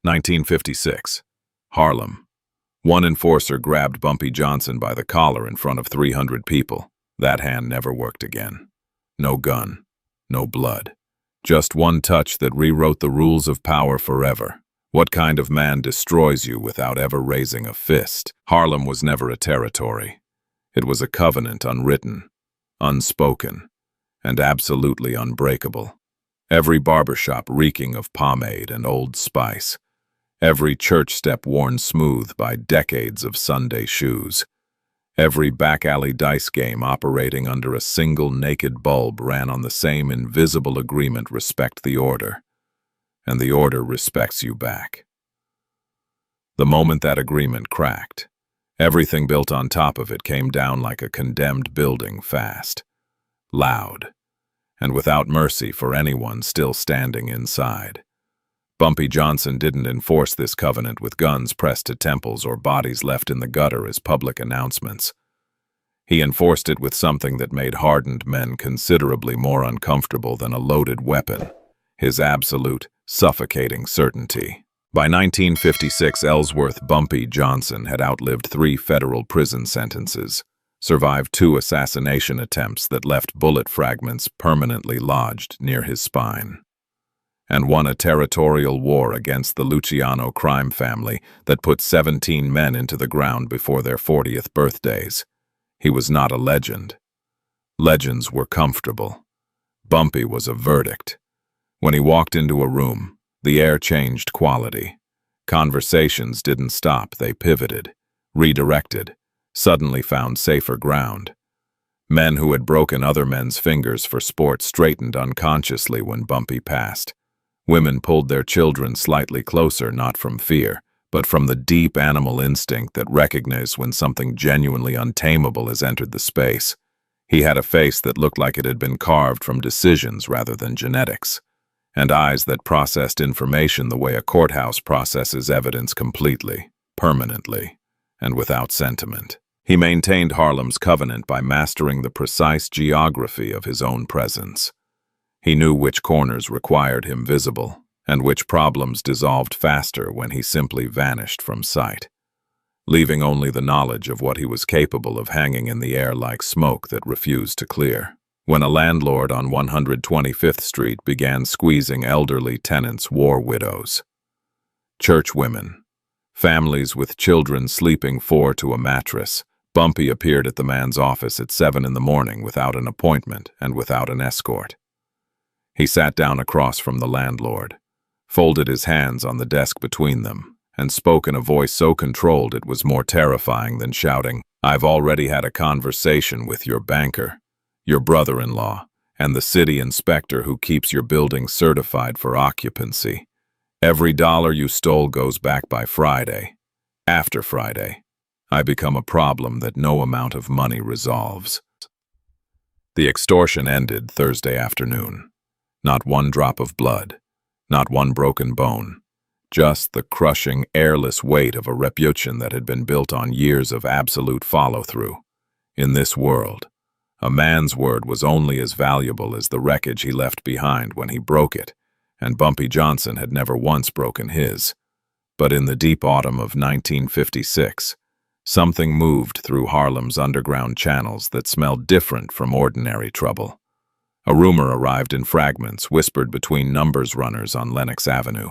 1956. Harlem. One enforcer grabbed Bumpy Johnson by the collar in front of 300 people. That hand never worked again. No gun. No blood. Just one touch that rewrote the rules of power forever. What kind of man destroys you without ever raising a fist? Harlem was never a territory. It was a covenant unwritten, unspoken, and absolutely unbreakable. Every barbershop reeking of pomade and Old Spice. Every church step worn smooth by decades of Sunday shoes. Every back-alley dice game operating under a single naked bulb ran on the same invisible agreement: respect the order, and the order respects you back. The moment that agreement cracked, everything built on top of it came down like a condemned building, fast, loud, and without mercy for anyone still standing inside. Bumpy Johnson didn't enforce this covenant with guns pressed to temples or bodies left in the gutter as public announcements. He enforced it with something that made hardened men considerably more uncomfortable than a loaded weapon: his absolute, suffocating certainty. By 1956, Ellsworth Bumpy Johnson had outlived 3 federal prison sentences, survived 2 assassination attempts that left bullet fragments permanently lodged near his spine, and won a territorial war against the Luciano crime family that put 17 men into the ground before their 40th birthdays. He was not a legend. Legends were comfortable. Bumpy was a verdict. When he walked into a room, the air changed quality. Conversations didn't stop, they pivoted, redirected, suddenly found safer ground. Men who had broken other men's fingers for sport straightened unconsciously when Bumpy passed. Women pulled their children slightly closer, not from fear, but from the deep animal instinct that recognized when something genuinely untamable has entered the space. He had a face that looked like it had been carved from decisions rather than genetics, and eyes that processed information the way a courthouse processes evidence: completely, permanently, and without sentiment. He maintained Harlem's covenant by mastering the precise geography of his own presence. He knew which corners required him visible, and which problems dissolved faster when he simply vanished from sight, leaving only the knowledge of what he was capable of hanging in the air like smoke that refused to clear. When a landlord on 125th Street began squeezing elderly tenants, war widows, church women, families with children sleeping 4 to a mattress, Bumpy appeared at the man's office at 7 in the morning without an appointment and without an escort. He sat down across from the landlord, folded his hands on the desk between them, and spoke in a voice so controlled it was more terrifying than shouting. "I've already had a conversation with your banker, your brother-in-law, and the city inspector who keeps your building certified for occupancy. Every dollar you stole goes back by Friday. After Friday, I become a problem that no amount of money resolves." The extortion ended Thursday afternoon. Not one drop of blood, not one broken bone, just the crushing, airless weight of a reputation that had been built on years of absolute follow-through. In this world, a man's word was only as valuable as the wreckage he left behind when he broke it, and Bumpy Johnson had never once broken his. But in the deep autumn of 1956, something moved through Harlem's underground channels that smelled different from ordinary trouble. A rumor arrived in fragments, whispered between numbers runners on Lenox Avenue,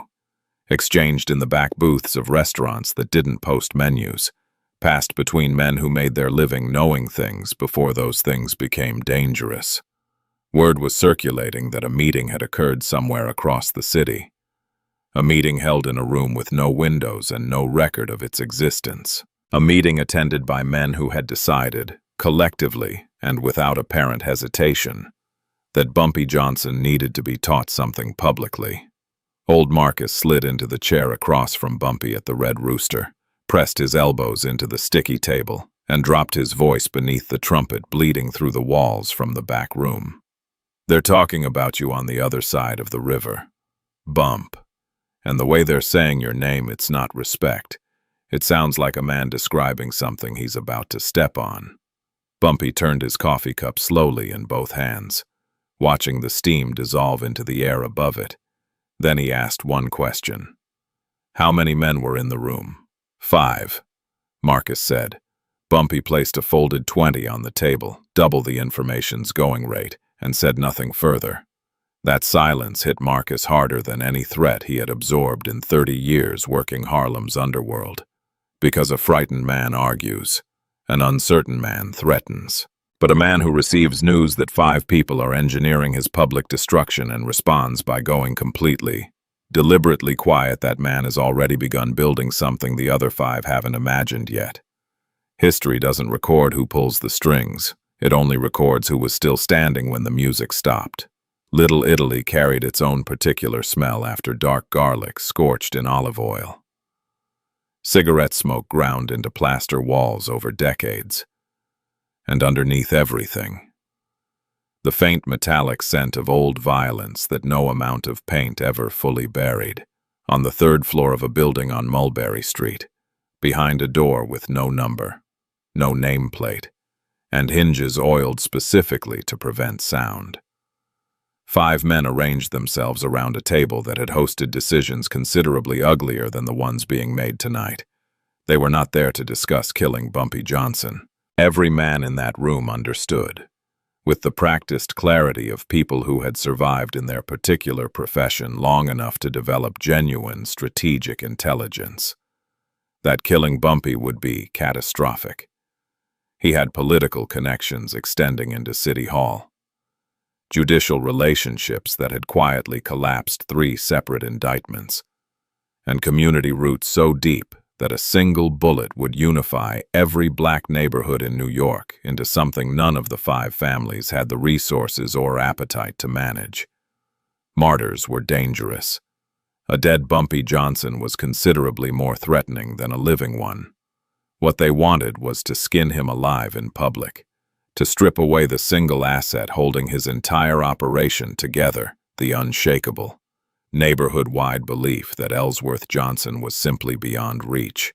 exchanged in the back booths of restaurants that didn't post menus, passed between men who made their living knowing things before those things became dangerous. Word was circulating that a meeting had occurred somewhere across the city, a meeting held in a room with no windows and no record of its existence, a meeting attended by men who had decided, collectively and without apparent hesitation, that Bumpy Johnson needed to be taught something publicly. Old Marcus slid into the chair across from Bumpy at the Red Rooster, pressed his elbows into the sticky table, and dropped his voice beneath the trumpet bleeding through the walls from the back room. "They're talking about you on the other side of the river. Bump. And the way they're saying your name, it's not respect. It sounds like a man describing something he's about to step on." Bumpy turned his coffee cup slowly in both hands, watching the steam dissolve into the air above it. Then he asked one question. How many men were in the room? 5, Marcus said. Bumpy placed a folded 20 on the table, double the information's going rate, and said nothing further. That silence hit Marcus harder than any threat he had absorbed in 30 years working Harlem's underworld. Because a frightened man argues, an uncertain man threatens. But a man who receives news that 5 people are engineering his public destruction and responds by going completely, deliberately quiet, that man has already begun building something the other 5 haven't imagined yet. History doesn't record who pulls the strings. It only records who was still standing when the music stopped. Little Italy carried its own particular smell after dark garlic scorched in olive oil. Cigarette smoke ground into plaster walls over decades. And underneath everything, the faint metallic scent of old violence that no amount of paint ever fully buried, on the 3rd floor of a building on Mulberry Street, behind a door with no number, no nameplate, and hinges oiled specifically to prevent sound. 5 men arranged themselves around a table that had hosted decisions considerably uglier than the ones being made tonight. They were not there to discuss killing Bumpy Johnson. Every man in that room understood, with the practiced clarity of people who had survived in their particular profession long enough to develop genuine strategic intelligence, that killing Bumpy would be catastrophic. He had political connections extending into City Hall, judicial relationships that had quietly collapsed 3 separate indictments, and community roots so deep that a single bullet would unify every black neighborhood in New York into something none of the 5 families had the resources or appetite to manage. Martyrs were dangerous. A dead Bumpy Johnson was considerably more threatening than a living one. What they wanted was to skin him alive in public, to strip away the single asset holding his entire operation together, the unshakable, neighborhood-wide belief that Ellsworth Johnson was simply beyond reach.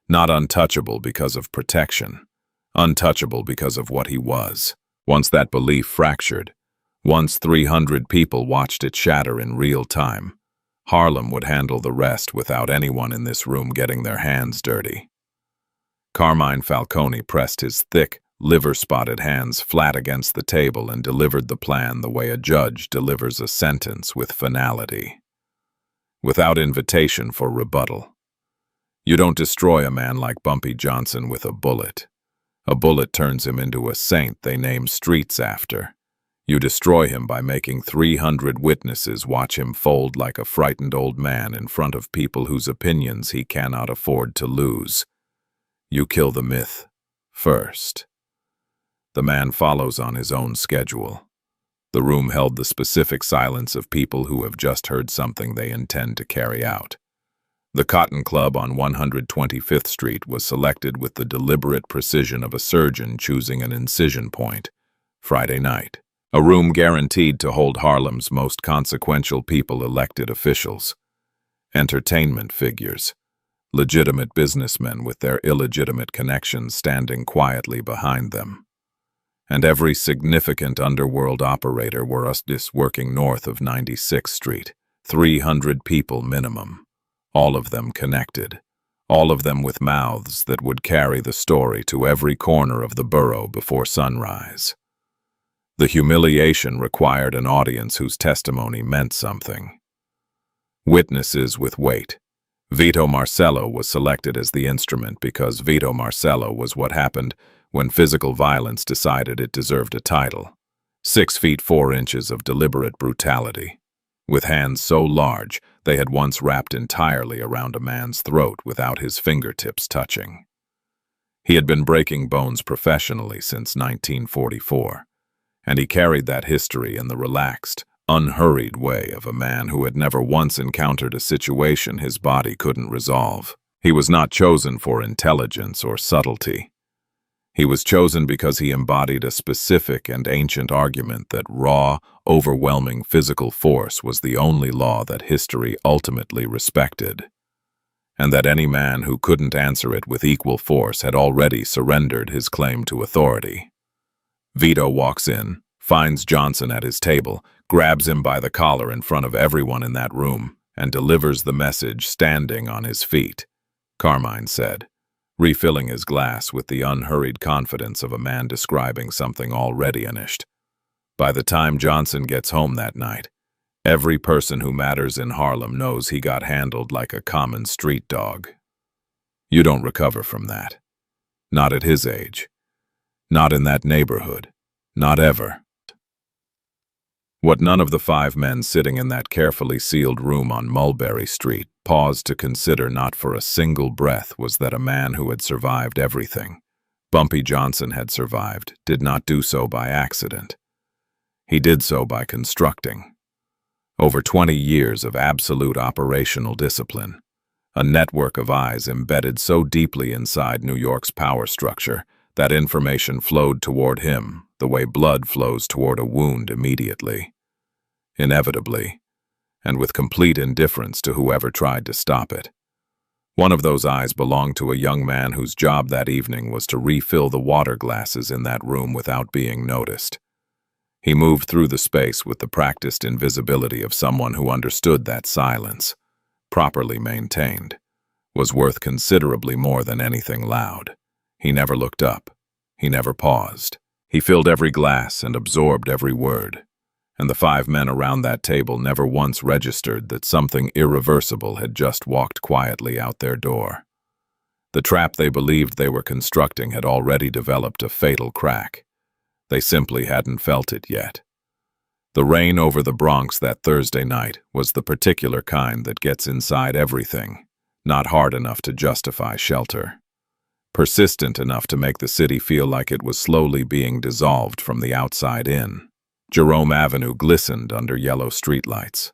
Not untouchable because of protection, untouchable because of what he was. Once that belief fractured, once 300 people watched it shatter in real time, Harlem would handle the rest without anyone in this room getting their hands dirty. Carmine Falcone pressed his thick, liver-spotted hands flat against the table and delivered the plan the way a judge delivers a sentence, with finality, without invitation for rebuttal. You don't destroy a man like Bumpy Johnson with a bullet. A bullet turns him into a saint they name streets after. You destroy him by making 300 witnesses watch him fold like a frightened old man in front of people whose opinions he cannot afford to lose. You kill the myth first. The man follows on his own schedule. The room held the specific silence of people who have just heard something they intend to carry out. The Cotton Club on 125th Street was selected with the deliberate precision of a surgeon choosing an incision point. Friday night. A room guaranteed to hold Harlem's most consequential people, elected officials, entertainment figures, legitimate businessmen with their illegitimate connections standing quietly behind them. And every significant underworld operator were working north of 96th Street, 300 people minimum, all of them connected, all of them with mouths that would carry the story to every corner of the borough before sunrise. The humiliation required an audience whose testimony meant something. Witnesses with weight. Vito Marcello was selected as the instrument because Vito Marcello was what happened when physical violence decided it deserved a title. 6 feet 4 inches of deliberate brutality, with hands so large they had once wrapped entirely around a man's throat without his fingertips touching. He had been breaking bones professionally since 1944, and he carried that history in the relaxed, unhurried way of a man who had never once encountered a situation his body couldn't resolve. He was not chosen for intelligence or subtlety. He was chosen because he embodied a specific and ancient argument that raw, overwhelming physical force was the only law that history ultimately respected, and that any man who couldn't answer it with equal force had already surrendered his claim to authority. Vito walks in, finds Johnson at his table, grabs him by the collar in front of everyone in that room, and delivers the message standing on his feet," Carmine said, refilling his glass with the unhurried confidence of a man describing something already finished. By the time Johnson gets home that night, every person who matters in Harlem knows he got handled like a common street dog. You don't recover from that. Not at his age. Not in that neighborhood. Not ever. What none of the 5 men sitting in that carefully sealed room on Mulberry Street paused to consider not for a single breath was that a man who had survived everything, Bumpy Johnson had survived, did not do so by accident. He did so by constructing. Over 20 years of absolute operational discipline, a network of eyes embedded so deeply inside New York's power structure that information flowed toward him the way blood flows toward a wound immediately, inevitably, and with complete indifference to whoever tried to stop it. One of those eyes belonged to a young man whose job that evening was to refill the water glasses in that room without being noticed. He moved through the space with the practiced invisibility of someone who understood that silence, properly maintained, was worth considerably more than anything loud. He never looked up. He never paused. He filled every glass and absorbed every word, and the 5 men around that table never once registered that something irreversible had just walked quietly out their door. The trap they believed they were constructing had already developed a fatal crack. They simply hadn't felt it yet. The rain over the Bronx that Thursday night was the particular kind that gets inside everything, not hard enough to justify shelter. Persistent enough to make the city feel like it was slowly being dissolved from the outside in. Jerome Avenue glistened under yellow streetlights,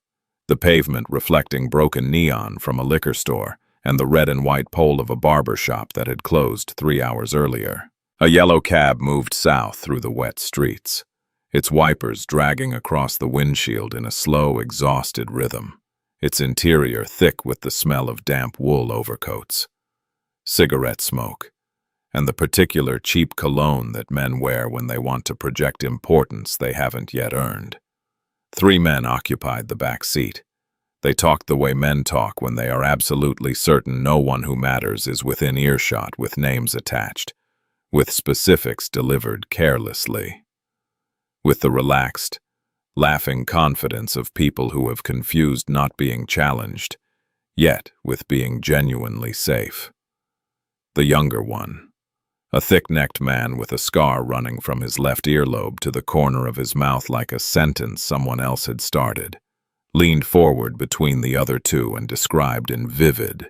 the pavement reflecting broken neon from a liquor store and the red and white pole of a barber shop that had closed 3 hours earlier. A yellow cab moved south through the wet streets, its wipers dragging across the windshield in a slow, exhausted rhythm, its interior thick with the smell of damp wool overcoats, cigarette smoke, and the particular cheap cologne that men wear when they want to project importance they haven't yet earned. 3 men occupied the back seat. They talked the way men talk when they are absolutely certain no one who matters is within earshot, with names attached, with specifics delivered carelessly, with the relaxed, laughing confidence of people who have confused not being challenged, yet with being genuinely safe. The younger one, a thick-necked man with a scar running from his left earlobe to the corner of his mouth like a sentence someone else had started, leaned forward between the other 2 and described in vivid,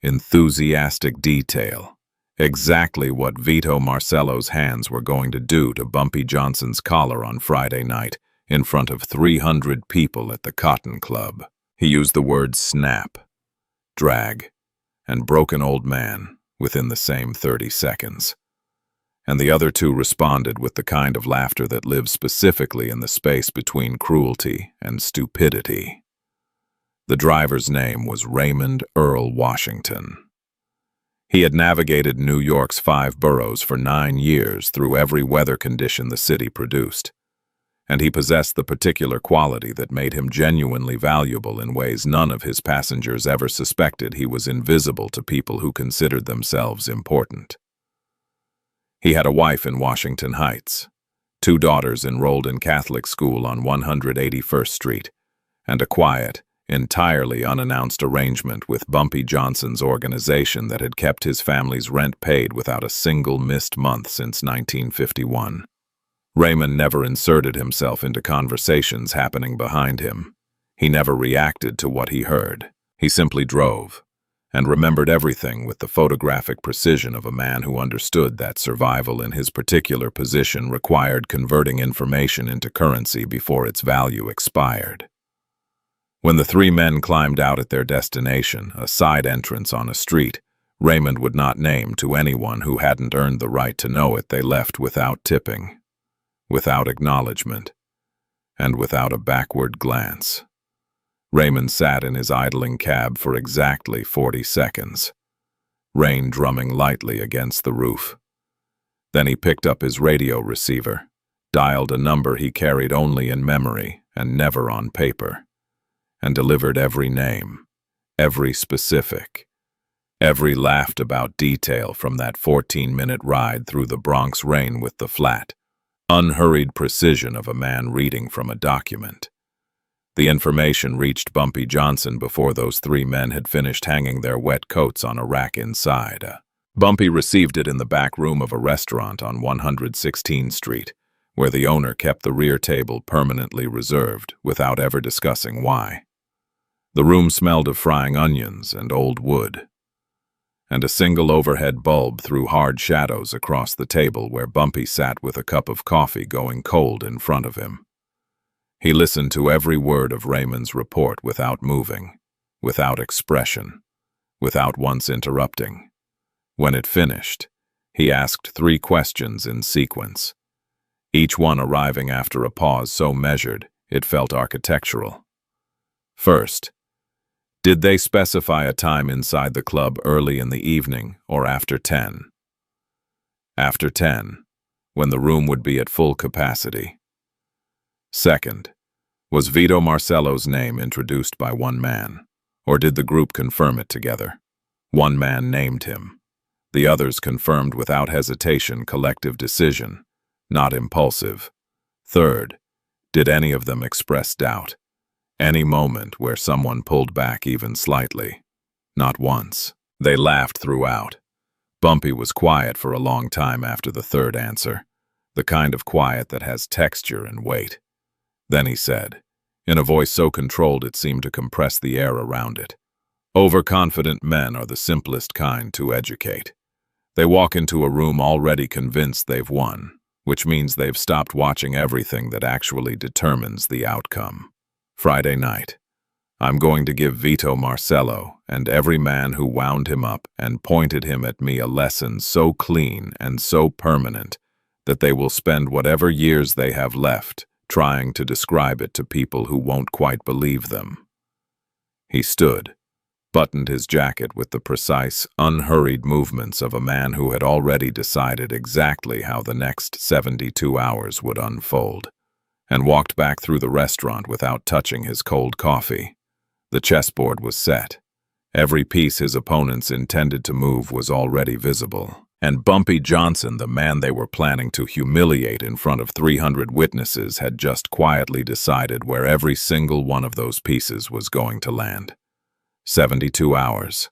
enthusiastic detail exactly what Vito Marcello's hands were going to do to Bumpy Johnson's collar on Friday night in front of 300 people at the Cotton Club. He used the words snap, drag, and broken old man within the same 30 seconds. And the other 2 responded with the kind of laughter that lives specifically in the space between cruelty and stupidity. The driver's name was Raymond Earl Washington. He had navigated New York's 5 boroughs for 9 years through every weather condition the city produced, and he possessed the particular quality that made him genuinely valuable in ways none of his passengers ever suspected. He was invisible to people who considered themselves important. He had a wife in Washington Heights, 2 daughters enrolled in Catholic school on 181st Street, and a quiet, entirely unannounced arrangement with Bumpy Johnson's organization that had kept his family's rent paid without a single missed month since 1951. Raymond never inserted himself into conversations happening behind him. He never reacted to what he heard. He simply drove, and remembered everything with the photographic precision of a man who understood that survival in his particular position required converting information into currency before its value expired. When the 3 men climbed out at their destination, a side entrance on a street Raymond would not name to anyone who hadn't earned the right to know it, they left without tipping, without acknowledgement, and without a backward glance. Raymond sat in his idling cab for exactly 40 seconds, rain drumming lightly against the roof. Then he picked up his radio receiver, dialed a number he carried only in memory and never on paper, and delivered every name, every specific, every laughed about detail from that 14-minute ride through the Bronx rain with the flat, unhurried precision of a man reading from a document. The information reached Bumpy Johnson before those three men had finished hanging their wet coats on a rack inside. Bumpy received it in the back room of a restaurant on 116th Street, where the owner kept the rear table permanently reserved without ever discussing why. The room smelled of frying onions and old wood, and a single overhead bulb threw hard shadows across the table where Bumpy sat with a cup of coffee going cold in front of him. He listened to every word of Raymond's report without moving, without expression, without once interrupting. When it finished, he asked 3 questions in sequence, each one arriving after a pause so measured it felt architectural. First, did they specify a time inside the club early in the evening or after 10? After 10, when the room would be at full capacity. Second, was Vito Marcello's name introduced by one man, or did the group confirm it together? One man named him. The others confirmed without hesitation, collective decision, not impulsive. Third, did any of them express doubt? Any moment where someone pulled back even slightly? Not once. They laughed throughout. Bumpy was quiet for a long time after the third answer, the kind of quiet that has texture and weight. Then he said, in a voice so controlled it seemed to compress the air around it, "Overconfident men are the simplest kind to educate. They walk into a room already convinced they've won, which means they've stopped watching everything that actually determines the outcome. Friday night, I'm going to give Vito Marcello and every man who wound him up and pointed him at me a lesson so clean and so permanent that they will spend whatever years they have left trying to describe it to people who won't quite believe them." He stood, buttoned his jacket with the precise, unhurried movements of a man who had already decided exactly how the next 72 hours would unfold, and walked back through the restaurant without touching his cold coffee. The chessboard was set. Every piece his opponents intended to move was already visible, and Bumpy Johnson, the man they were planning to humiliate in front of 300 witnesses, had just quietly decided where every single one of those pieces was going to land. 72 hours.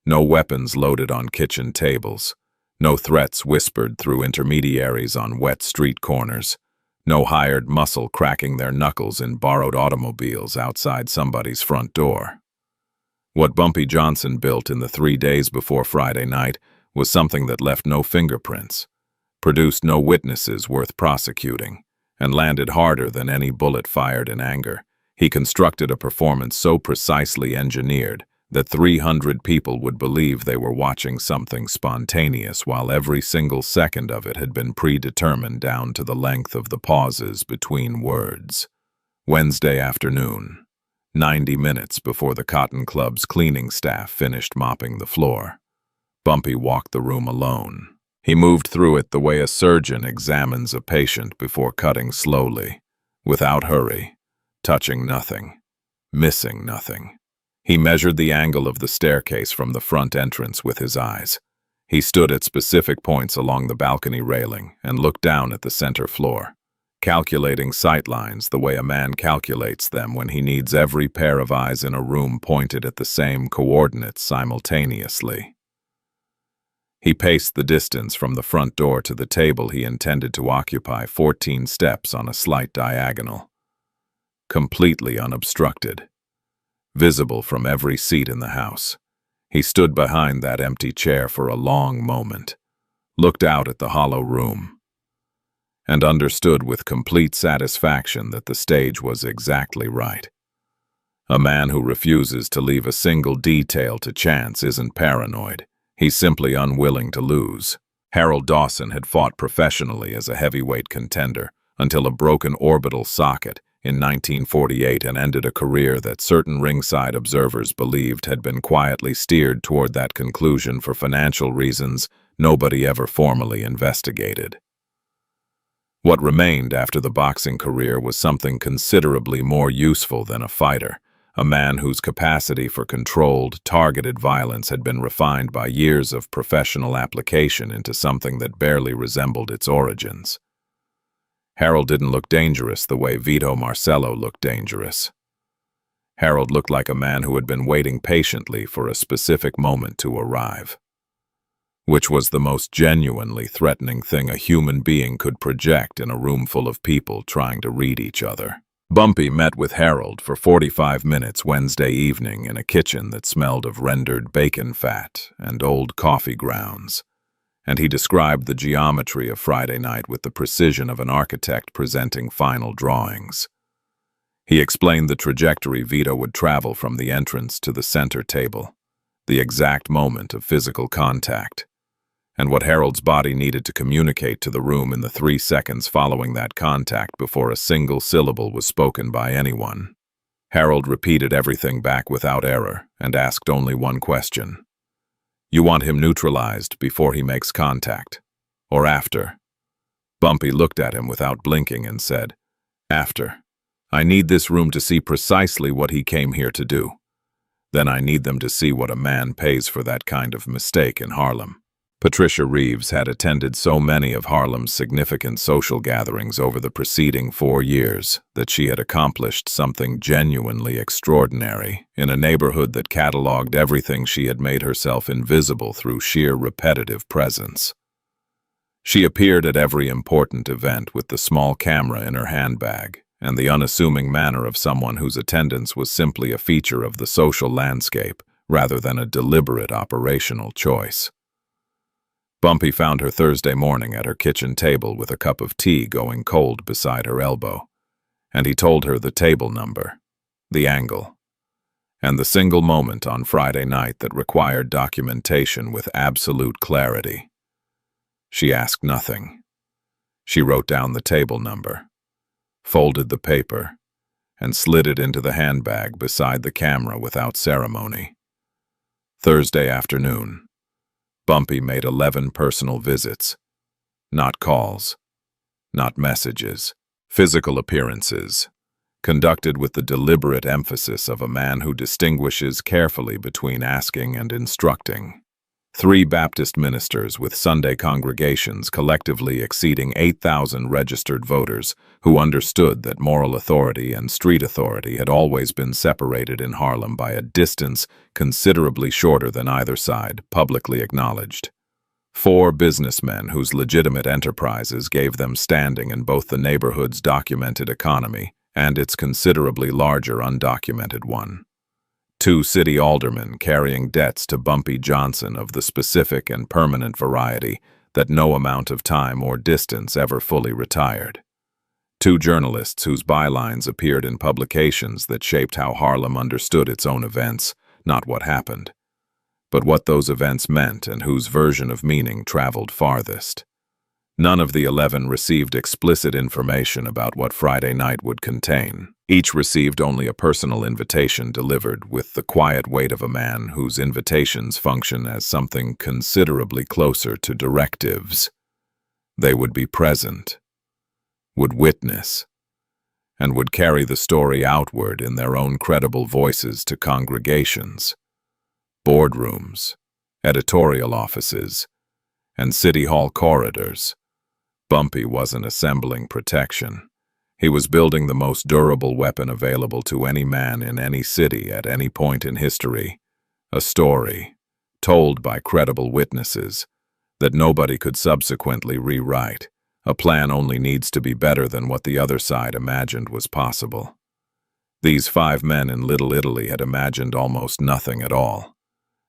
No weapons loaded on kitchen tables. No threats whispered through intermediaries on wet street corners. No hired muscle cracking their knuckles in borrowed automobiles outside somebody's front door. What Bumpy Johnson built in the 3 days before Friday night was something that left no fingerprints, produced no witnesses worth prosecuting, and landed harder than any bullet fired in anger. He constructed a performance so precisely engineered that 300 people would believe they were watching something spontaneous while every single second of it had been predetermined down to the length of the pauses between words. Wednesday afternoon, 90 minutes before the Cotton Club's cleaning staff finished mopping the floor. Bumpy walked the room alone. He moved through it the way a surgeon examines a patient before cutting slowly, without hurry, touching nothing, missing nothing. He measured the angle of the staircase from the front entrance with his eyes. He stood at specific points along the balcony railing and looked down at the center floor, calculating sight lines the way a man calculates them when he needs every pair of eyes in a room pointed at the same coordinates simultaneously. He paced the distance from the front door to the table he intended to occupy, 14 steps on a slight diagonal, completely unobstructed, visible from every seat in the house. He stood behind that empty chair for a long moment, looked out at the hollow room, and understood with complete satisfaction that the stage was exactly right. A man who refuses to leave a single detail to chance isn't paranoid. He's simply unwilling to lose. Harold Dawson had fought professionally as a heavyweight contender until a broken orbital socket in 1948 and ended a career that certain ringside observers believed had been quietly steered toward that conclusion for financial reasons nobody ever formally investigated. What remained after the boxing career was something considerably more useful than a fighter, a man whose capacity for controlled, targeted violence had been refined by years of professional application into something that barely resembled its origins. Harold didn't look dangerous the way Vito Marcello looked dangerous. Harold looked like a man who had been waiting patiently for a specific moment to arrive, which was the most genuinely threatening thing a human being could project in a room full of people trying to read each other. Bumpy met with Harold for 45 minutes Wednesday evening in a kitchen that smelled of rendered bacon fat and old coffee grounds, and he described the geometry of Friday night with the precision of an architect presenting final drawings. He explained the trajectory Vito would travel from the entrance to the center table, the exact moment of physical contact, and what Harold's body needed to communicate to the room in the 3 seconds following that contact before a single syllable was spoken by anyone. Harold repeated everything back without error and asked only one question. You want him neutralized before he makes contact, or after? Bumpy looked at him without blinking and said, After. I need this room to see precisely what he came here to do. Then I need them to see what a man pays for that kind of mistake in Harlem. Patricia Reeves had attended so many of Harlem's significant social gatherings over the preceding 4 years that she had accomplished something genuinely extraordinary in a neighborhood that cataloged everything she had made herself invisible through sheer repetitive presence. She appeared at every important event with the small camera in her handbag and the unassuming manner of someone whose attendance was simply a feature of the social landscape rather than a deliberate operational choice. Bumpy found her Thursday morning at her kitchen table with a cup of tea going cold beside her elbow, and he told her the table number, the angle, and the single moment on Friday night that required documentation with absolute clarity. She asked nothing. She wrote down the table number, folded the paper, and slid it into the handbag beside the camera without ceremony. Thursday afternoon, Bumpy made 11 personal visits. Not calls, not messages, physical appearances, conducted with the deliberate emphasis of a man who distinguishes carefully between asking and instructing. 3 Baptist ministers with Sunday congregations collectively exceeding 8,000 registered voters who understood that moral authority and street authority had always been separated in Harlem by a distance considerably shorter than either side publicly acknowledged. 4 businessmen whose legitimate enterprises gave them standing in both the neighborhood's documented economy and its considerably larger undocumented one. 2 city aldermen carrying debts to Bumpy Johnson of the specific and permanent variety that no amount of time or distance ever fully retired. 2 journalists whose bylines appeared in publications that shaped how Harlem understood its own events, not what happened, but what those events meant and whose version of meaning traveled farthest. None of the 11 received explicit information about what Friday night would contain. Each received only a personal invitation delivered with the quiet weight of a man whose invitations function as something considerably closer to directives. They would be present, would witness, and would carry the story outward in their own credible voices to congregations, boardrooms, editorial offices, and city hall corridors. Bumpy wasn't assembling protection. He was building the most durable weapon available to any man in any city at any point in history, a story, told by credible witnesses, that nobody could subsequently rewrite. A plan only needs to be better than what the other side imagined was possible. These 5 men in Little Italy had imagined almost nothing at all.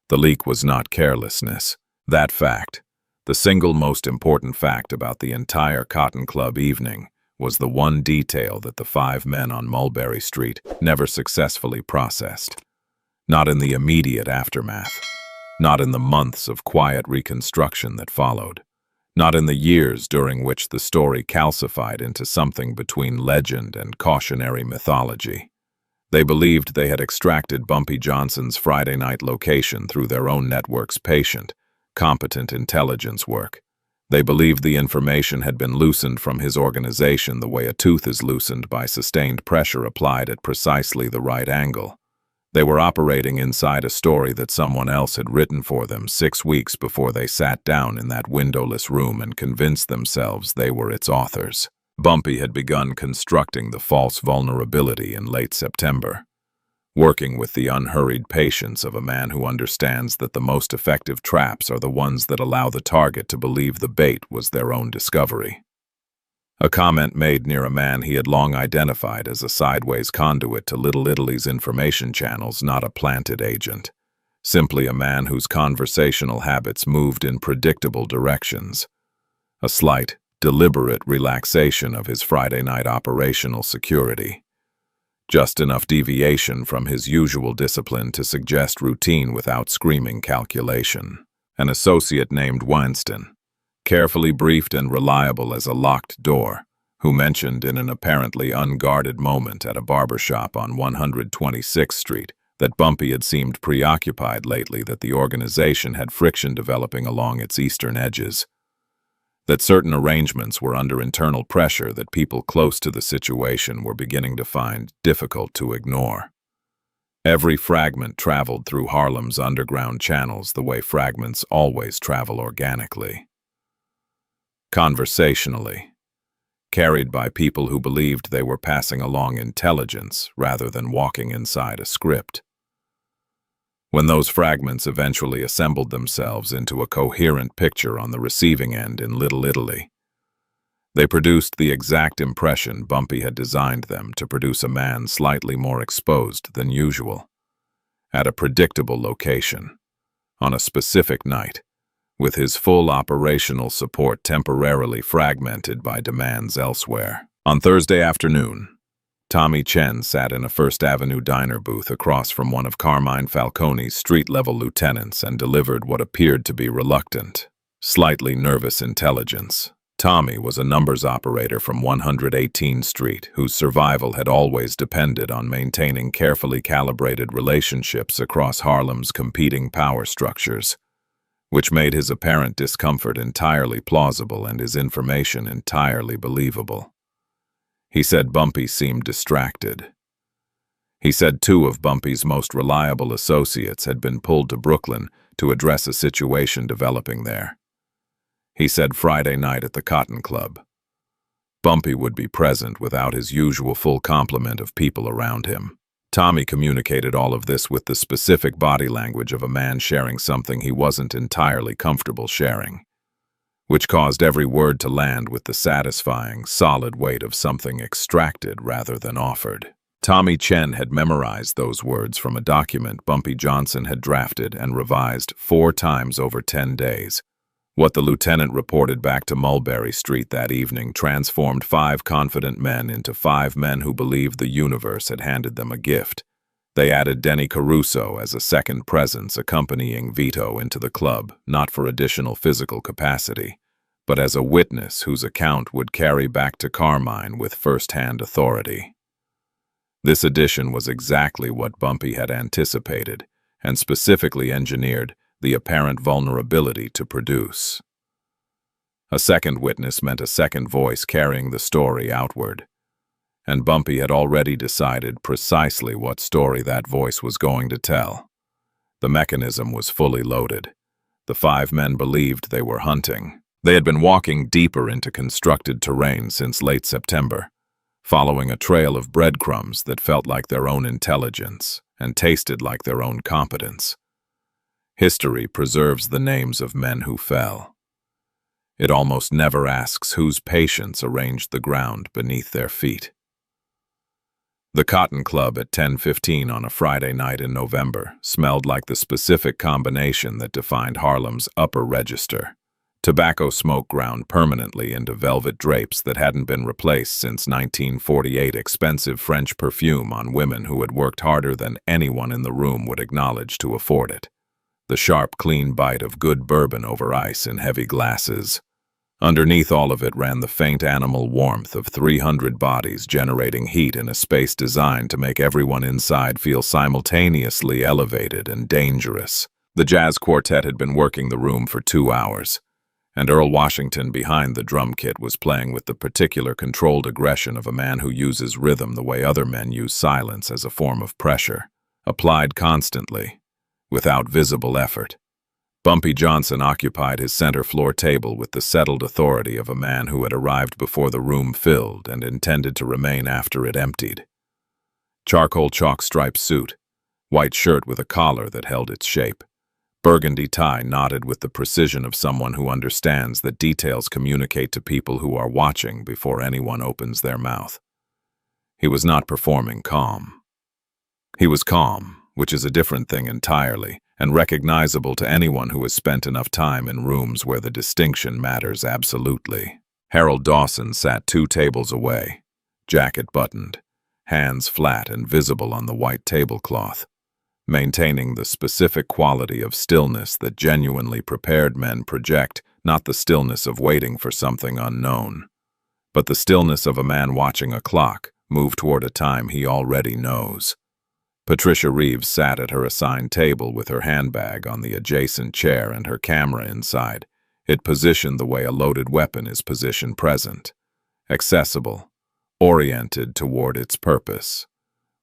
The leak was not carelessness. That fact, the single most important fact about the entire Cotton Club evening, was the one detail that the 5 men on Mulberry Street never successfully processed. Not in the immediate aftermath, not in the months of quiet reconstruction that followed, not in the years during which the story calcified into something between legend and cautionary mythology. They believed they had extracted Bumpy Johnson's Friday night location through their own network's patient, competent intelligence work. They believed the information had been loosened from his organization the way a tooth is loosened by sustained pressure applied at precisely the right angle. They were operating inside a story that someone else had written for them 6 weeks before they sat down in that windowless room and convinced themselves they were its authors. Bumpy had begun constructing the false vulnerability in late September, working with the unhurried patience of a man who understands that the most effective traps are the ones that allow the target to believe the bait was their own discovery. A comment made near a man he had long identified as a sideways conduit to Little Italy's information channels, not a planted agent, simply a man whose conversational habits moved in predictable directions. A slight, deliberate relaxation of his Friday night operational security. Just enough deviation from his usual discipline to suggest routine without screaming calculation. An associate named Winston, carefully briefed and reliable as a locked door, who mentioned in an apparently unguarded moment at a barbershop on 126th Street that Bumpy had seemed preoccupied lately, that the organization had friction developing along its eastern edges, that certain arrangements were under internal pressure that people close to the situation were beginning to find difficult to ignore. Every fragment traveled through Harlem's underground channels the way fragments always travel organically. Conversationally, carried by people who believed they were passing along intelligence rather than walking inside a script. When those fragments eventually assembled themselves into a coherent picture on the receiving end in Little Italy, they produced the exact impression Bumpy had designed them to produce: a man slightly more exposed than usual, at a predictable location, on a specific night, with his full operational support temporarily fragmented by demands elsewhere. On Thursday afternoon, Tommy Chen sat in a First Avenue diner booth across from one of Carmine Falcone's street-level lieutenants and delivered what appeared to be reluctant, slightly nervous intelligence. Tommy was a numbers operator from 118th Street whose survival had always depended on maintaining carefully calibrated relationships across Harlem's competing power structures, which made his apparent discomfort entirely plausible and his information entirely believable. He said Bumpy seemed distracted. He said 2 of Bumpy's most reliable associates had been pulled to Brooklyn to address a situation developing there. He said Friday night at the Cotton Club, Bumpy would be present without his usual full complement of people around him. Tommy communicated all of this with the specific body language of a man sharing something he wasn't entirely comfortable sharing, which caused every word to land with the satisfying, solid weight of something extracted rather than offered. Tommy Chen had memorized those words from a document Bumpy Johnson had drafted and revised 4 times over 10 days. What the lieutenant reported back to Mulberry Street that evening transformed 5 confident men into 5 men who believed the universe had handed them a gift. They added Denny Caruso as a second presence accompanying Vito into the club, not for additional physical capacity, but as a witness whose account would carry back to Carmine with first-hand authority. This addition was exactly what Bumpy had anticipated, and specifically engineered the apparent vulnerability to produce. A second witness meant a second voice carrying the story outward, and Bumpy had already decided precisely what story that voice was going to tell. The mechanism was fully loaded. The 5 men believed they were hunting. They had been walking deeper into constructed terrain since late September, following a trail of breadcrumbs that felt like their own intelligence and tasted like their own competence. History preserves the names of men who fell. It almost never asks whose patience arranged the ground beneath their feet. The Cotton Club at 10:15 on a Friday night in November smelled like the specific combination that defined Harlem's upper register. Tobacco smoke ground permanently into velvet drapes that hadn't been replaced since 1948, expensive French perfume on women who had worked harder than anyone in the room would acknowledge to afford it. The sharp, clean bite of good bourbon over ice in heavy glasses. Underneath all of it ran the faint animal warmth of 300 bodies generating heat in a space designed to make everyone inside feel simultaneously elevated and dangerous. The jazz quartet had been working the room for 2 hours, and Earl Washington behind the drum kit was playing with the particular controlled aggression of a man who uses rhythm the way other men use silence as a form of pressure. applied constantly, without visible effort. Bumpy Johnson occupied his center floor table with the settled authority of a man who had arrived before the room filled and intended to remain after it emptied. Charcoal chalk-striped suit, white shirt with a collar that held its shape, burgundy tie knotted with the precision of someone who understands that details communicate to people who are watching before anyone opens their mouth. He was not performing calm. He was calm, which is a different thing entirely, and recognizable to anyone who has spent enough time in rooms where the distinction matters absolutely. Harold Dawson sat 2 tables away, jacket buttoned, hands flat and visible on the white tablecloth, maintaining the specific quality of stillness that genuinely prepared men project, not the stillness of waiting for something unknown, but the stillness of a man watching a clock move toward a time he already knows. Patricia Reeves sat at her assigned table with her handbag on the adjacent chair and her camera inside, it positioned the way a loaded weapon is positioned present, accessible, oriented toward its purpose,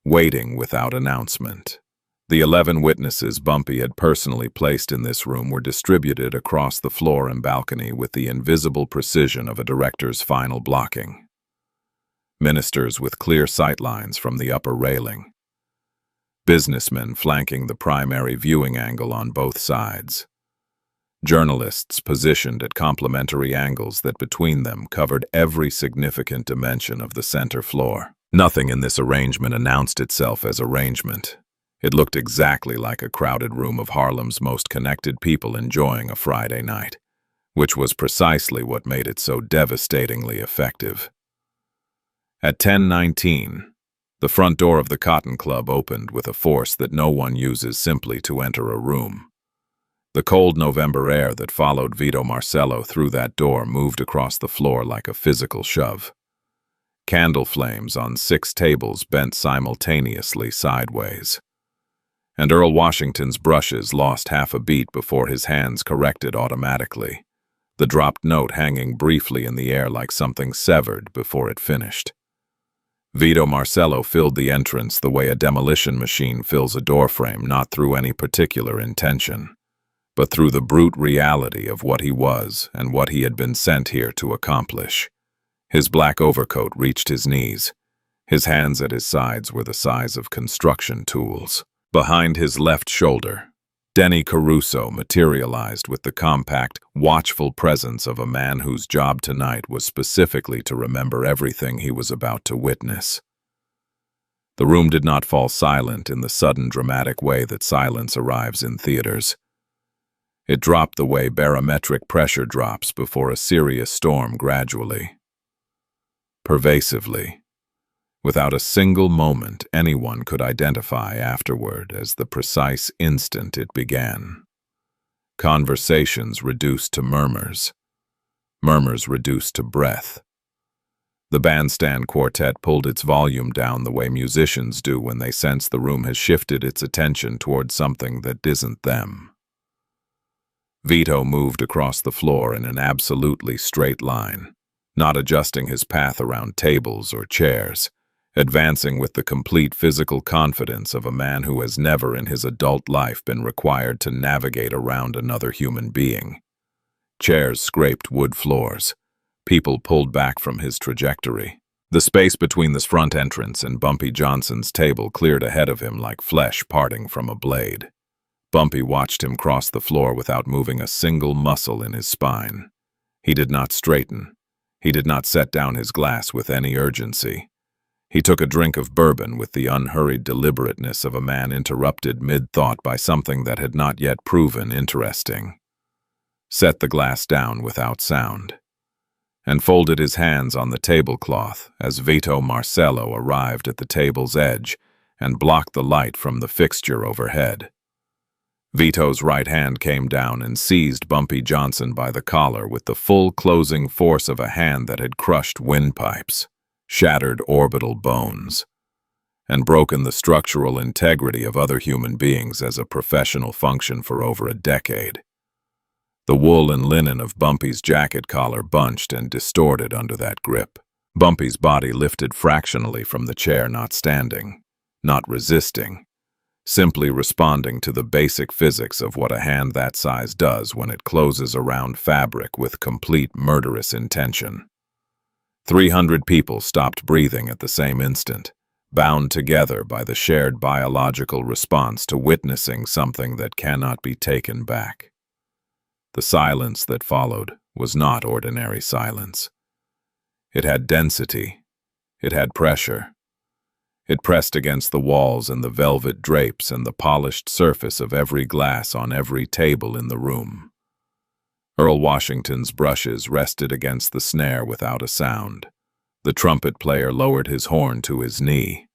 waiting without announcement. The 11 witnesses Bumpy had personally placed in this room were distributed across the floor and balcony with the invisible precision of a director's final blocking. Ministers with clear sightlines from the upper railing. Businessmen flanking the primary viewing angle on both sides. Journalists positioned at complementary angles that between them covered every significant dimension of the center floor. Nothing in this arrangement announced itself as arrangement. It looked exactly like a crowded room of Harlem's most connected people enjoying a Friday night, which was precisely what made it so devastatingly effective. At 10:19, the front door of the Cotton Club opened with a force that no one uses simply to enter a room. The cold November air that followed Vito Marcello through that door moved across the floor like a physical shove. Candle flames on 6 tables bent simultaneously sideways. And Earl Washington's brushes lost half a beat before his hands corrected automatically, the dropped note hanging briefly in the air like something severed before it finished. Vito Marcello filled the entrance the way a demolition machine fills a doorframe, not through any particular intention, but through the brute reality of what he was and what he had been sent here to accomplish. His black overcoat reached his knees. His hands at his sides were the size of construction tools. Behind his left shoulder, Denny Caruso materialized with the compact, watchful presence of a man whose job tonight was specifically to remember everything he was about to witness. The room did not fall silent in the sudden dramatic way that silence arrives in theaters. It dropped the way barometric pressure drops before a serious storm gradually, pervasively, without a single moment anyone could identify afterward as the precise instant it began. Conversations reduced to murmurs, murmurs reduced to breath. The bandstand quartet pulled its volume down the way musicians do when they sense the room has shifted its attention toward something that isn't them. Vito moved across the floor in an absolutely straight line, not adjusting his path around tables or chairs, advancing with the complete physical confidence of a man who has never in his adult life been required to navigate around another human being. Chairs scraped wood floors. People pulled back from his trajectory. The space between the front entrance and Bumpy Johnson's table cleared ahead of him like flesh parting from a blade. Bumpy watched him cross the floor without moving a single muscle in his spine. He did not straighten. He did not set down his glass with any urgency. He took a drink of bourbon with the unhurried deliberateness of a man interrupted mid-thought by something that had not yet proven interesting. Set the glass down without sound, and folded his hands on the tablecloth as Vito Marcello arrived at the table's edge and blocked the light from the fixture overhead. Vito's right hand came down and seized Bumpy Johnson by the collar with the full closing force of a hand that had crushed windpipes, shattered orbital bones, and broken the structural integrity of other human beings as a professional function for over a decade. The wool and linen of Bumpy's jacket collar bunched and distorted under that grip. Bumpy's body lifted fractionally from the chair, not standing, not resisting, simply responding to the basic physics of what a hand that size does when it closes around fabric with complete murderous intention. 300 people stopped breathing at the same instant, bound together by the shared biological response to witnessing something that cannot be taken back. The silence that followed was not ordinary silence. It had density. It had pressure. It pressed against the walls and the velvet drapes and the polished surface of every glass on every table in the room. Earl Washington's brushes rested against the snare without a sound. The trumpet player lowered his horn to his knee.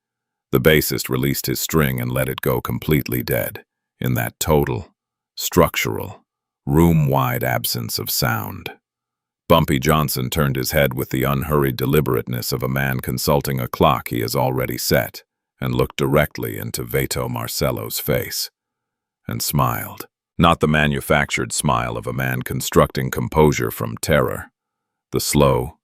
The bassist released his string and let it go completely dead, in that total, structural, room-wide absence of sound. Bumpy Johnson turned his head with the unhurried deliberateness of a man consulting a clock he has already set, and looked directly into Vito Marcello's face, and smiled. Not the manufactured smile of a man constructing composure from terror. The slow,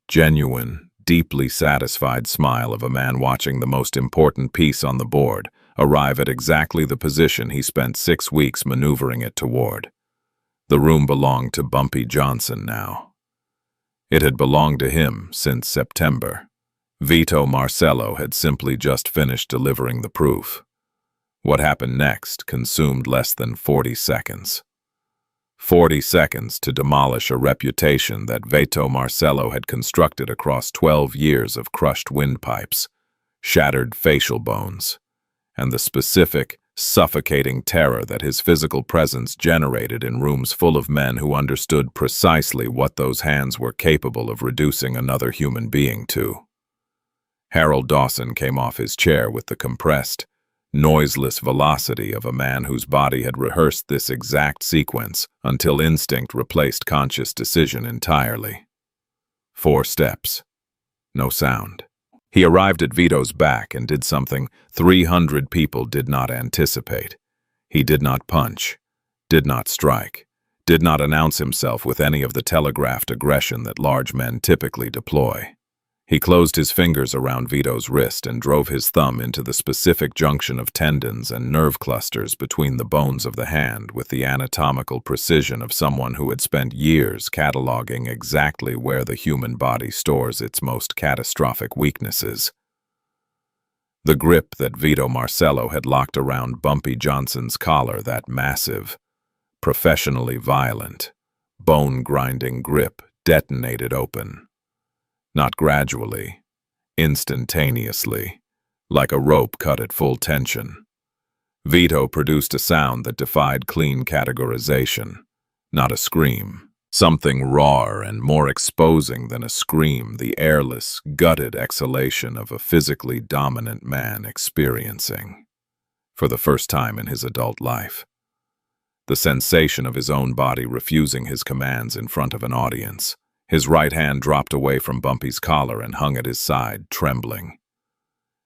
genuine, deeply satisfied smile of a man watching the most important piece on the board arrive at exactly the position he spent 6 weeks maneuvering it toward. The room belonged to Bumpy Johnson now. It had belonged to him since September. Vito Marcello had simply just finished delivering the proof. What happened next consumed less than 40 seconds. 40 seconds to demolish a reputation that Vito Marcello had constructed across 12 years of crushed windpipes, shattered facial bones, and the specific, suffocating terror that his physical presence generated in rooms full of men who understood precisely what those hands were capable of reducing another human being to. Harold Dawson came off his chair with the compressed, noiseless velocity of a man whose body had rehearsed this exact sequence until instinct replaced conscious decision entirely. 4 steps. No sound. He arrived at Vito's back and did something 300 people did not anticipate. He did not punch, did not strike, did not announce himself with any of the telegraphed aggression that large men typically deploy. He closed his fingers around Vito's wrist and drove his thumb into the specific junction of tendons and nerve clusters between the bones of the hand with the anatomical precision of someone who had spent years cataloging exactly where the human body stores its most catastrophic weaknesses. The grip that Vito Marcello had locked around Bumpy Johnson's collar, that massive, professionally violent, bone-grinding grip, detonated open. Not gradually, instantaneously, like a rope cut at full tension. Vito produced a sound that defied clean categorization, not a scream. Something rawer and more exposing than a scream, the airless, gutted exhalation of a physically dominant man experiencing, for the first time in his adult life, the sensation of his own body refusing his commands in front of an audience. His right hand dropped away from Bumpy's collar and hung at his side, trembling.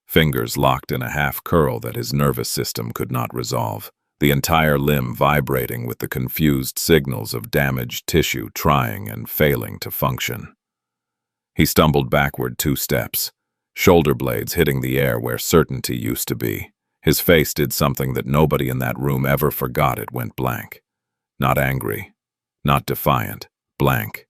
Fingers locked in a half-curl that his nervous system could not resolve, the entire limb vibrating with the confused signals of damaged tissue trying and failing to function. He stumbled backward 2 steps, shoulder blades hitting the air where certainty used to be. His face did something that nobody in that room ever forgot. It went blank. Not angry, not defiant, blank.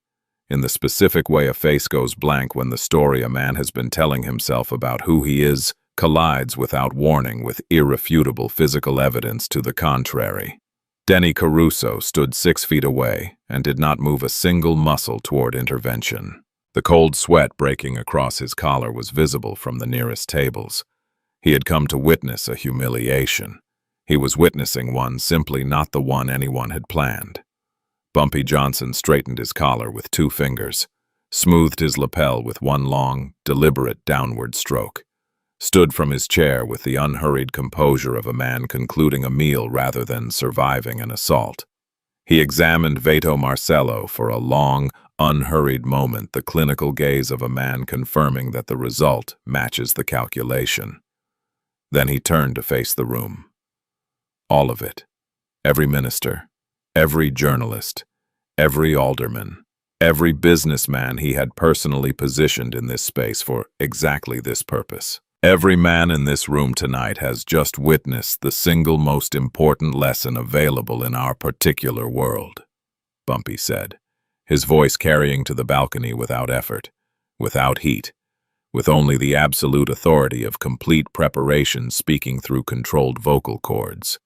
In the specific way a face goes blank when the story a man has been telling himself about who he is collides without warning with irrefutable physical evidence to the contrary. Denny Caruso stood 6 feet away and did not move a single muscle toward intervention. The cold sweat breaking across his collar was visible from the nearest tables. He had come to witness a humiliation. He was witnessing one, simply not the one anyone had planned. Bumpy Johnson straightened his collar with 2 fingers, smoothed his lapel with one long, deliberate downward stroke, stood from his chair with the unhurried composure of a man concluding a meal rather than surviving an assault. He examined Vito Marcello for a long, unhurried moment, the clinical gaze of a man confirming that the result matches the calculation. Then he turned to face the room. All of it. Every minister, every journalist, every alderman, every businessman he had personally positioned in this space for exactly this purpose. Every man in this room tonight has just witnessed the single most important lesson available in our particular world, Bumpy said, his voice carrying to the balcony without effort, without heat, with only the absolute authority of complete preparation speaking through controlled vocal cords.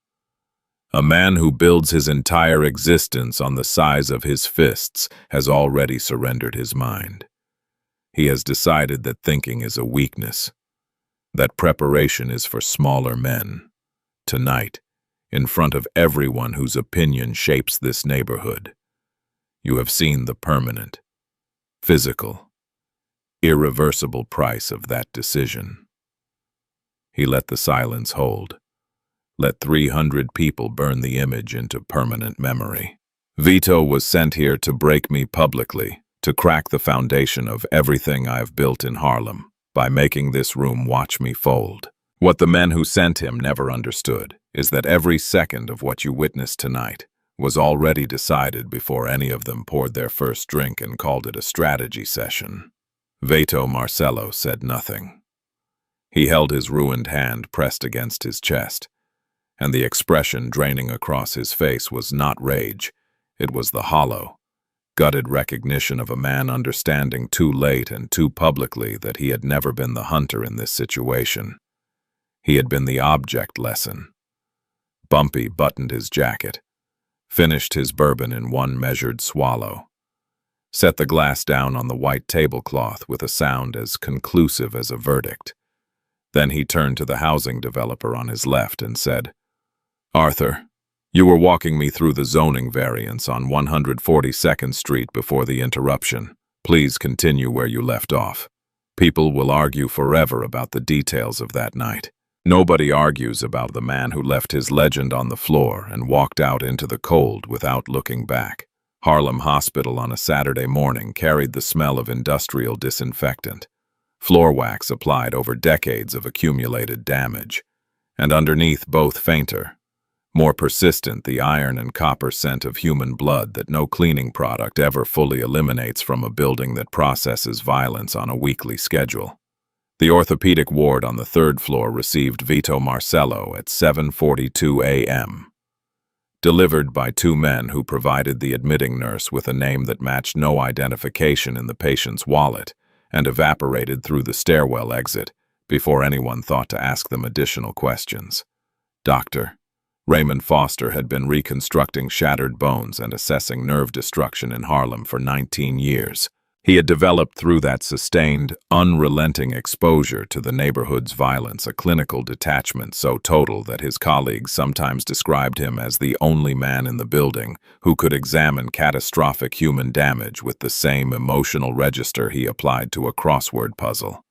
A man who builds his entire existence on the size of his fists has already surrendered his mind. He has decided that thinking is a weakness, that preparation is for smaller men. Tonight, in front of everyone whose opinion shapes this neighborhood, you have seen the permanent, physical, irreversible price of that decision. He let the silence hold. Let 300 people burn the image into permanent memory. Vito was sent here to break me publicly, to crack the foundation of everything I've built in Harlem, by making this room watch me fold. What the men who sent him never understood is that every second of what you witnessed tonight was already decided before any of them poured their first drink and called it a strategy session. Vito Marcello said nothing. He held his ruined hand pressed against his chest, and the expression draining across his face was not rage, it was the hollow, gutted recognition of a man understanding too late and too publicly that he had never been the hunter in this situation. He had been the object lesson. Bumpy buttoned his jacket, finished his bourbon in one measured swallow, set the glass down on the white tablecloth with a sound as conclusive as a verdict. Then he turned to the housing developer on his left and said, "Arthur, you were walking me through the zoning variance on 142nd Street before the interruption. Please continue where you left off. People will argue forever about the details of that night. Nobody argues about the man who left his legend on the floor and walked out into the cold without looking back. Harlem Hospital on a Saturday morning carried the smell of industrial disinfectant, floor wax applied over decades of accumulated damage, and underneath both fainter, more persistent, the iron and copper scent of human blood that no cleaning product ever fully eliminates from a building that processes violence on a weekly schedule. The orthopedic ward on the third floor received Vito Marcello at 7:42 a.m. Delivered by two men who provided the admitting nurse with a name that matched no identification in the patient's wallet and evaporated through the stairwell exit before anyone thought to ask them additional questions. Dr. Raymond Foster had been reconstructing shattered bones and assessing nerve destruction in Harlem for 19 years. He had developed through that sustained, unrelenting exposure to the neighborhood's violence a clinical detachment so total that his colleagues sometimes described him as the only man in the building who could examine catastrophic human damage with the same emotional register he applied to a crossword puzzle.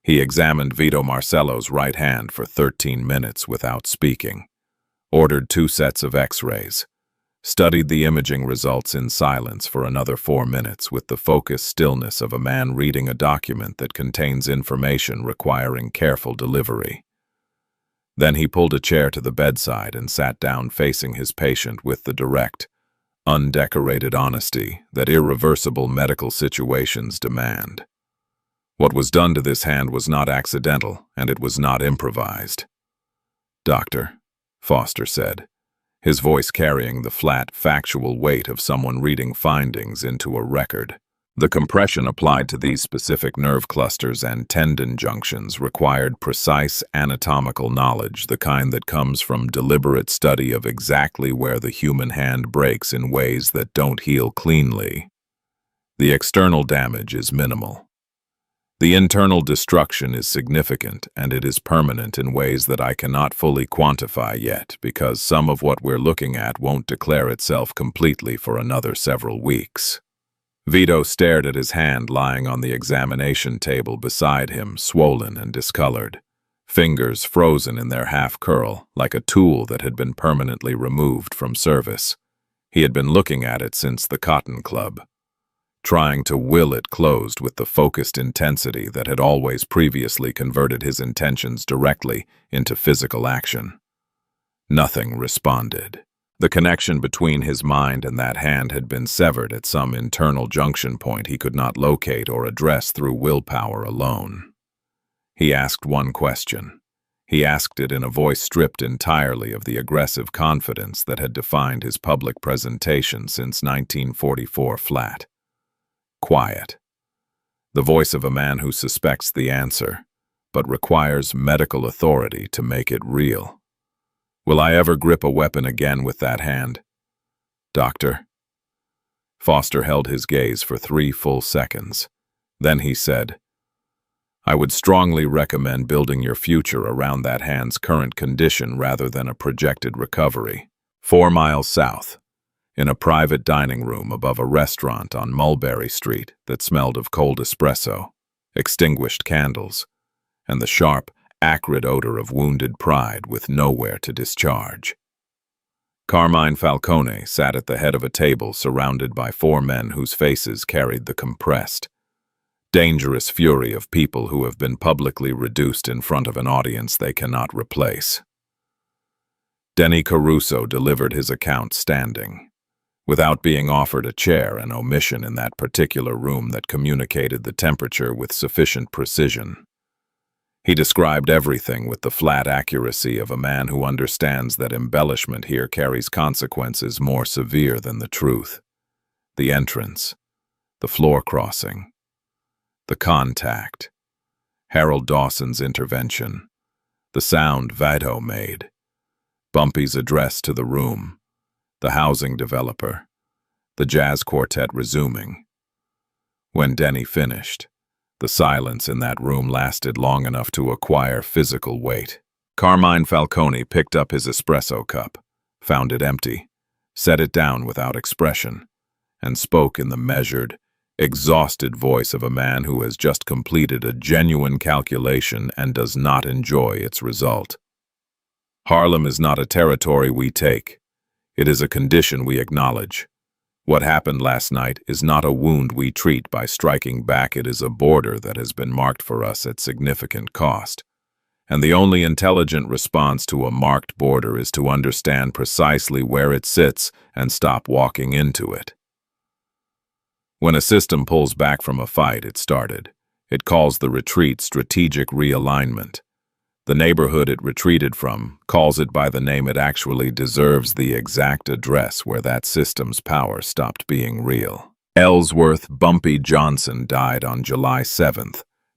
He examined Vito Marcello's right hand for 13 minutes without speaking, ordered 2 sets of X-rays, studied the imaging results in silence for another 4 minutes with the focused stillness of a man reading a document that contains information requiring careful delivery. Then he pulled a chair to the bedside and sat down facing his patient with the direct, undecorated honesty that irreversible medical situations demand. What was done to this hand was not accidental, and it was not improvised. "Doctor," Foster said, his voice carrying the flat, factual weight of someone reading findings into a record. The compression applied to these specific nerve clusters and tendon junctions required precise anatomical knowledge, the kind that comes from deliberate study of exactly where the human hand breaks in ways that don't heal cleanly. The external damage is minimal. The internal destruction is significant, and it is permanent in ways that I cannot fully quantify yet, because some of what we're looking at won't declare itself completely for another several weeks. Vito stared at his hand lying on the examination table beside him, swollen and discolored, fingers frozen in their half-curl, like a tool that had been permanently removed from service. He had been looking at it since the Cotton Club, trying to will it closed with the focused intensity that had always previously converted his intentions directly into physical action. Nothing responded. The connection between his mind and that hand had been severed at some internal junction point he could not locate or address through willpower alone. He asked one question. He asked it in a voice stripped entirely of the aggressive confidence that had defined his public presentation since 1944 flat. Quiet. The voice of a man who suspects the answer, but requires medical authority to make it real. Will I ever grip a weapon again with that hand? Doctor? Foster held his gaze for 3 full seconds. Then he said, I would strongly recommend building your future around that hand's current condition rather than a projected recovery. 4 miles south, in a private dining room above a restaurant on Mulberry Street that smelled of cold espresso, extinguished candles, and the sharp, acrid odor of wounded pride with nowhere to discharge. Carmine Falcone sat at the head of a table surrounded by 4 men whose faces carried the compressed, dangerous fury of people who have been publicly reduced in front of an audience they cannot replace. Denny Caruso delivered his account standing, without being offered a chair, an omission in that particular room that communicated the temperature with sufficient precision. He described everything with the flat accuracy of a man who understands that embellishment here carries consequences more severe than the truth. The entrance, the floor crossing, the contact, Harold Dawson's intervention, the sound Vito made, Bumpy's address to the room, the housing developer, the jazz quartet resuming. When Denny finished, the silence in that room lasted long enough to acquire physical weight. Carmine Falcone picked up his espresso cup, found it empty, set it down without expression, and spoke in the measured, exhausted voice of a man who has just completed a genuine calculation and does not enjoy its result. Harlem is not a territory we take. It is a condition we acknowledge. What happened last night is not a wound we treat by striking back. It is a border that has been marked for us at significant cost. And the only intelligent response to a marked border is to understand precisely where it sits and stop walking into it. When a system pulls back from a fight it started, it calls the retreat strategic realignment. The neighborhood it retreated from calls it by the name it actually deserves, the exact address where that system's power stopped being real. Ellsworth Bumpy Johnson died on July 7,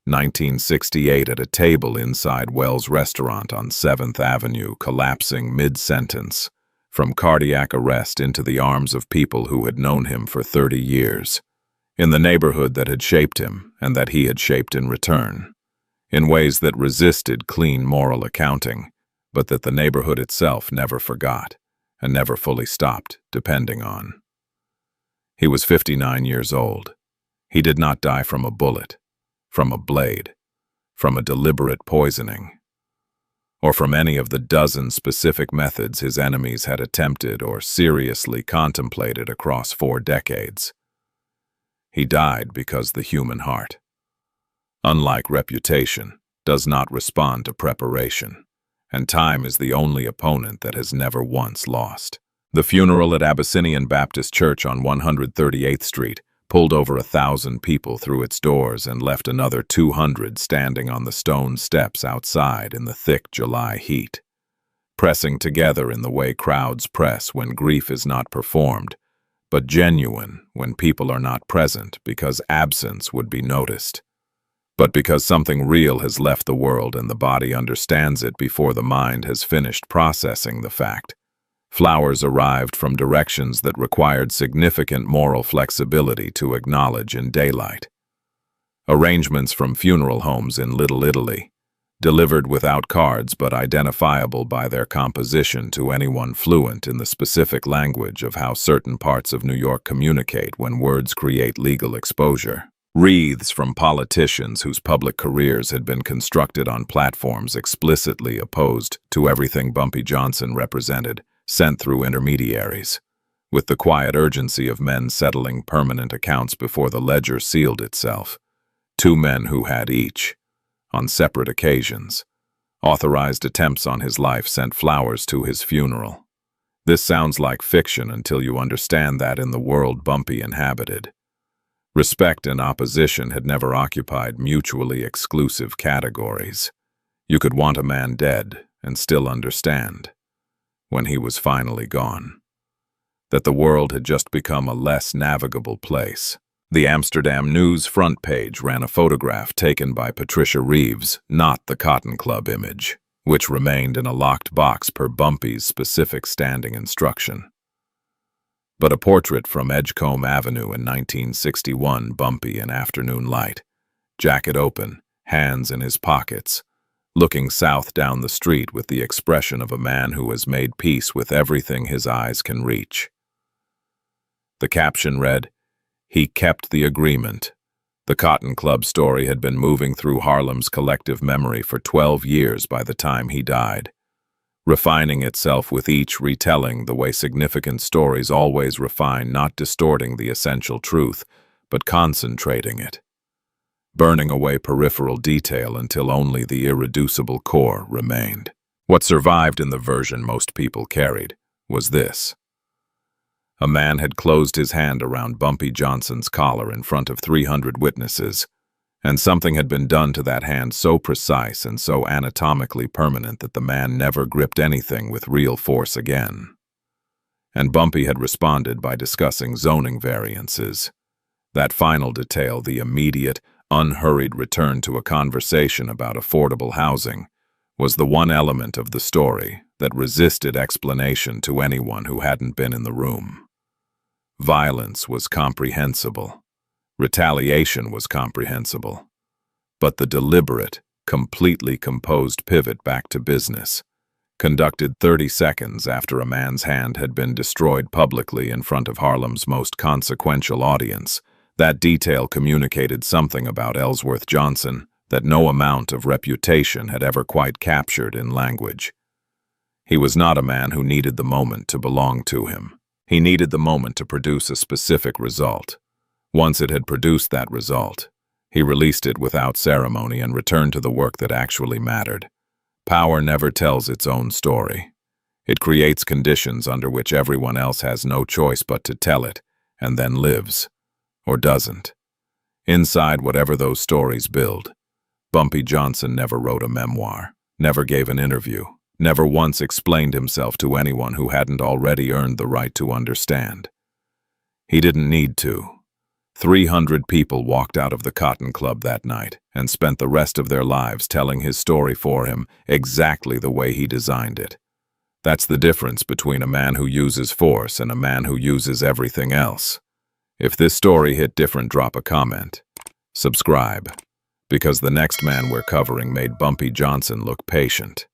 1968 at a table inside Wells Restaurant on 7th Avenue, collapsing mid-sentence, from cardiac arrest into the arms of people who had known him for 30 years, in the neighborhood that had shaped him and that he had shaped in return, in ways that resisted clean moral accounting, but that the neighborhood itself never forgot and never fully stopped depending on. He was 59 years old. He did not die from a bullet, from a blade, from a deliberate poisoning, or from any of the dozen specific methods his enemies had attempted or seriously contemplated across 4 decades. He died because the human heart, unlike reputation, does not respond to preparation, and time is the only opponent that has never once lost. The funeral at Abyssinian Baptist Church on 138th Street pulled over 1,000 people through its doors and left another 200 standing on the stone steps outside in the thick July heat, pressing together in the way crowds press when grief is not performed, but genuine when people are not present because absence would be noticed, but because something real has left the world and the body understands it before the mind has finished processing the fact. Flowers arrived from directions that required significant moral flexibility to acknowledge in daylight. Arrangements from funeral homes in Little Italy, delivered without cards but identifiable by their composition to anyone fluent in the specific language of how certain parts of New York communicate when words create legal exposure. Wreaths from politicians whose public careers had been constructed on platforms explicitly opposed to everything Bumpy Johnson represented, sent through intermediaries, with the quiet urgency of men settling permanent accounts before the ledger sealed itself. 2 men who had each, on separate occasions, authorized attempts on his life sent flowers to his funeral. This sounds like fiction until you understand that in the world Bumpy inhabited, Respect and opposition had never occupied mutually exclusive categories. You could want a man dead and still understand, when he was finally gone, that the world had just become a less navigable place. The Amsterdam News front page ran a photograph taken by Patricia Reeves, not the Cotton Club image, which remained in a locked box per Bumpy's specific standing instruction. But a portrait from Edgecombe Avenue in 1961, Bumpy in afternoon light, jacket open, hands in his pockets, looking south down the street with the expression of a man who has made peace with everything his eyes can reach. The caption read, "He kept the agreement." The Cotton Club story had been moving through Harlem's collective memory for 12 years by the time he died, refining itself with each retelling the way significant stories always refine, not distorting the essential truth, but concentrating it, burning away peripheral detail until only the irreducible core remained. What survived in the version most people carried was this. A man had closed his hand around Bumpy Johnson's collar in front of 300 witnesses, and something had been done to that hand so precise and so anatomically permanent that the man never gripped anything with real force again. And Bumpy had responded by discussing zoning variances. That final detail, the immediate, unhurried return to a conversation about affordable housing, was the one element of the story that resisted explanation to anyone who hadn't been in the room. Violence was comprehensible. Retaliation was comprehensible. But the deliberate, completely composed pivot back to business, conducted 30 seconds after a man's hand had been destroyed publicly in front of Harlem's most consequential audience, that detail communicated something about Ellsworth Johnson that no amount of reputation had ever quite captured in language. He was not a man who needed the moment to belong to him. He needed the moment to produce a specific result. Once it had produced that result, he released it without ceremony and returned to the work that actually mattered. Power never tells its own story. It creates conditions under which everyone else has no choice but to tell it, and then lives, or doesn't. Inside whatever those stories build, Bumpy Johnson never wrote a memoir, never gave an interview, never once explained himself to anyone who hadn't already earned the right to understand. He didn't need to. 300 people walked out of the Cotton Club that night and spent the rest of their lives telling his story for him exactly the way he designed it. That's the difference between a man who uses force and a man who uses everything else. If this story hit different, drop a comment. Subscribe, because the next man we're covering made Bumpy Johnson look patient.